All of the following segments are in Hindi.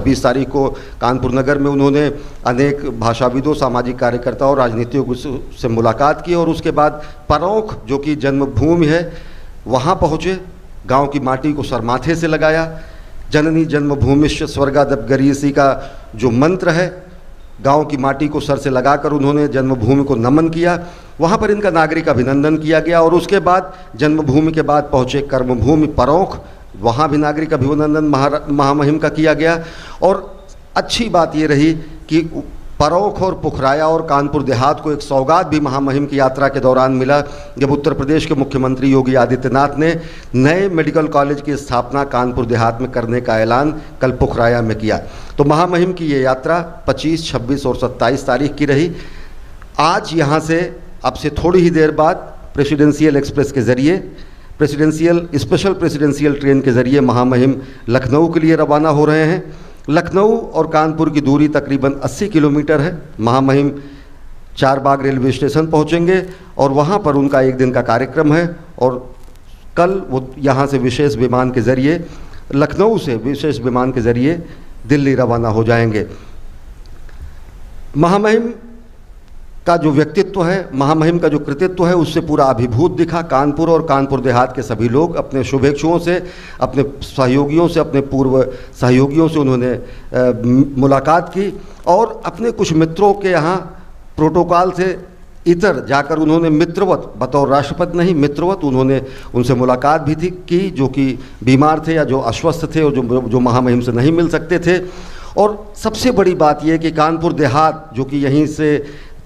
26 तारीख को कानपुर नगर में उन्होंने अनेक भाषाविदों, सामाजिक कार्यकर्ताओं और राजनीतिज्ञों से मुलाकात की और उसके बाद परौख जो कि जन्मभूमि है वहाँ पहुँचे, गांव की माटी को सरमाथे से लगाया। जननी जन्मभूमिश्च स्वर्गादप गरीयसी का जो मंत्र है, गांव की माटी को सर से लगाकर उन्होंने जन्मभूमि को नमन किया। वहाँ पर इनका नागरिक अभिनंदन किया गया और उसके बाद जन्मभूमि के बाद पहुँचे कर्मभूमि परौख, वहाँ भी नागरिक अभिनंदन महामहिम का किया गया। और अच्छी बात ये रही कि परौख और पुखराया और कानपुर देहात को एक सौगात भी महामहिम की यात्रा के दौरान मिला, जब उत्तर प्रदेश के मुख्यमंत्री योगी आदित्यनाथ ने नए मेडिकल कॉलेज की स्थापना कानपुर देहात में करने का ऐलान कल पुखराया में किया। तो महामहिम की ये यात्रा 25, 26 और 27 तारीख की रही। आज यहाँ से अब से थोड़ी ही देर बाद प्रेसिडेंशियल एक्सप्रेस के ज़रिए, स्पेशल प्रेसिडेंशियल ट्रेन के ज़रिए महामहिम लखनऊ के लिए रवाना हो रहे हैं। लखनऊ और कानपुर की दूरी तकरीबन 80 किलोमीटर है। महामहिम चारबाग रेलवे स्टेशन पहुंचेंगे और वहां पर उनका एक दिन का कार्यक्रम है और कल वो यहां से विशेष विमान के ज़रिए, लखनऊ से विशेष विमान के ज़रिए दिल्ली रवाना हो जाएंगे। महामहिम का जो व्यक्तित्व है, महामहिम का जो कृतित्व है, उससे पूरा अभिभूत दिखा। कानपुर और कानपुर देहात के सभी लोग अपने शुभेच्छुओं से, अपने सहयोगियों से, अपने पूर्व सहयोगियों से उन्होंने मुलाकात की और अपने कुछ मित्रों के यहाँ प्रोटोकॉल से इतर जाकर उन्होंने मित्रवत, बतौर राष्ट्रपति नहीं, मित्रवत उन्होंने उनसे मुलाकात भी थी की, जो कि बीमार थे या जो अस्वस्थ थे और जो महामहिम से नहीं मिल सकते थे। और सबसे बड़ी बात यह कि कानपुर देहात जो कि यहीं से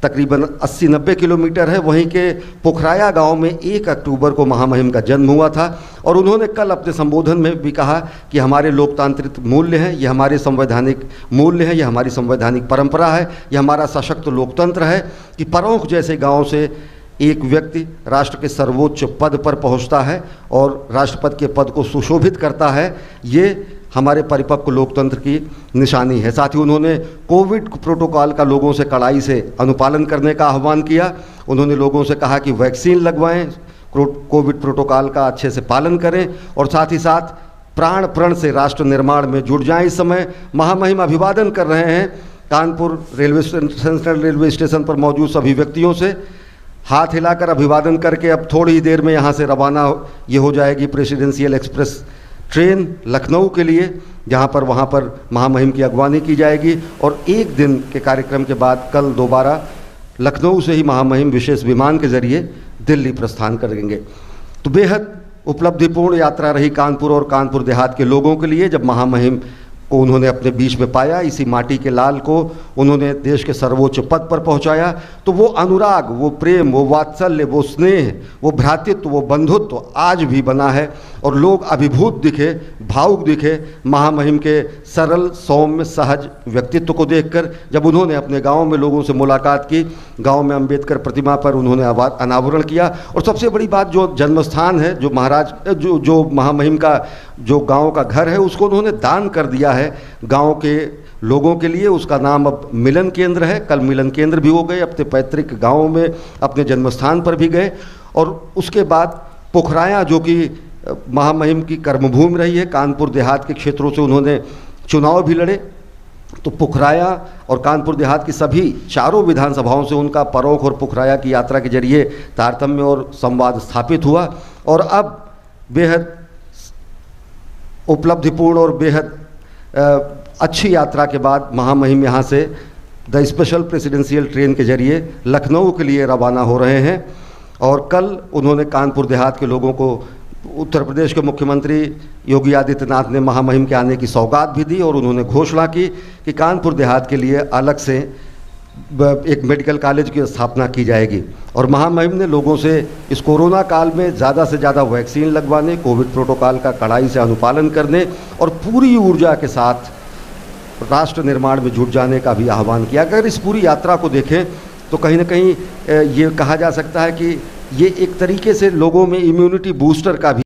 तकरीबन 80-90 किलोमीटर है, वहीं के पुखराया गांव में 1 अक्टूबर को महामहिम का जन्म हुआ था और उन्होंने कल अपने संबोधन में भी कहा कि हमारे लोकतांत्रिक मूल्य हैं, ये हमारे संवैधानिक मूल्य हैं, ये हमारी संवैधानिक परंपरा है, ये हमारा सशक्त लोकतंत्र है कि परौख जैसे गांव से एक व्यक्ति राष्ट्र के सर्वोच्च पद पर पहुंचता है और राष्ट्रपति के पद को सुशोभित करता है। ये हमारे परिपक्व लोकतंत्र की निशानी है। साथ ही उन्होंने कोविड प्रोटोकॉल का लोगों से कड़ाई से अनुपालन करने का आह्वान किया। उन्होंने लोगों से कहा कि वैक्सीन लगवाएं, कोविड प्रोटोकॉल का अच्छे से पालन करें और साथ ही साथ प्राण प्रण से राष्ट्र निर्माण में जुट जाएं। इस समय महामहिम अभिवादन कर रहे हैं कानपुर सेंट्रल रेलवे स्टेशन पर मौजूद सभी व्यक्तियों से। हाथ हिलाकर अभिवादन करके अब थोड़ी ही देर में यहाँ से रवाना ये हो जाएगी प्रेसिडेंशियल एक्सप्रेस ट्रेन लखनऊ के लिए, जहाँ पर वहाँ पर महामहिम की अगवानी की जाएगी और एक दिन के कार्यक्रम के बाद कल दोबारा लखनऊ से ही महामहिम विशेष विमान के ज़रिए दिल्ली प्रस्थान करेंगे। तो बेहद उपलब्धिपूर्ण यात्रा रही कानपुर और कानपुर देहात के लोगों के लिए। जब महामहिम को उन्होंने अपने बीच में पाया, इसी माटी के लाल को उन्होंने देश के सर्वोच्च पद पर पहुंचाया, तो वो अनुराग, वो प्रेम, वो वात्सल्य, वो स्नेह, वो भ्रातृत्व, वो बंधुत्व आज भी बना है और लोग अभिभूत दिखे, भावुक दिखे महामहिम के सरल, सौम्य, सहज व्यक्तित्व को देखकर। जब उन्होंने अपने गांव में लोगों से मुलाकात की, गांव में अंबेडकर प्रतिमा पर उन्होंने अनावरण किया और सबसे बड़ी बात, जो जन्मस्थान है, जो महाराज जो महामहिम का जो गांव का घर है, उसको उन्होंने दान कर दिया है गांव के लोगों के लिए। उसका नाम अब मिलन केंद्र है। कल मिलन केंद्र भी हो गए, अपने पैतृक गांव में, अपने जन्मस्थान पर भी गए। और उसके बाद पुखराया जो कि महामहिम की कर्मभूमि रही है, कानपुर देहात के क्षेत्रों से उन्होंने चुनाव भी लड़े, तो पुखराया और कानपुर देहात की सभी चारों विधानसभाओं से उनका परौख और पुखराया की यात्रा के जरिए तारतम्य और संवाद स्थापित हुआ। और अब बेहद उपलब्धिपूर्ण और बेहद अच्छी यात्रा के बाद महामहिम यहाँ से द स्पेशल प्रेसिडेंशियल ट्रेन के जरिए लखनऊ के लिए रवाना हो रहे हैं। और कल उन्होंने कानपुर देहात के लोगों को उत्तर प्रदेश के मुख्यमंत्री योगी आदित्यनाथ ने महामहिम के आने की सौगात भी दी और उन्होंने घोषणा की कि कानपुर देहात के लिए अलग से एक मेडिकल कॉलेज की स्थापना की जाएगी। और महामहिम ने लोगों से इस कोरोना काल में ज़्यादा से ज़्यादा वैक्सीन लगवाने, कोविड प्रोटोकॉल का कड़ाई से अनुपालन करने और पूरी ऊर्जा के साथ राष्ट्र निर्माण में जुट जाने का भी आह्वान किया। अगर इस पूरी यात्रा को देखें तो कहीं ना कहीं ये कहा जा सकता है कि ये एक तरीके से लोगों में इम्यूनिटी बूस्टर का भी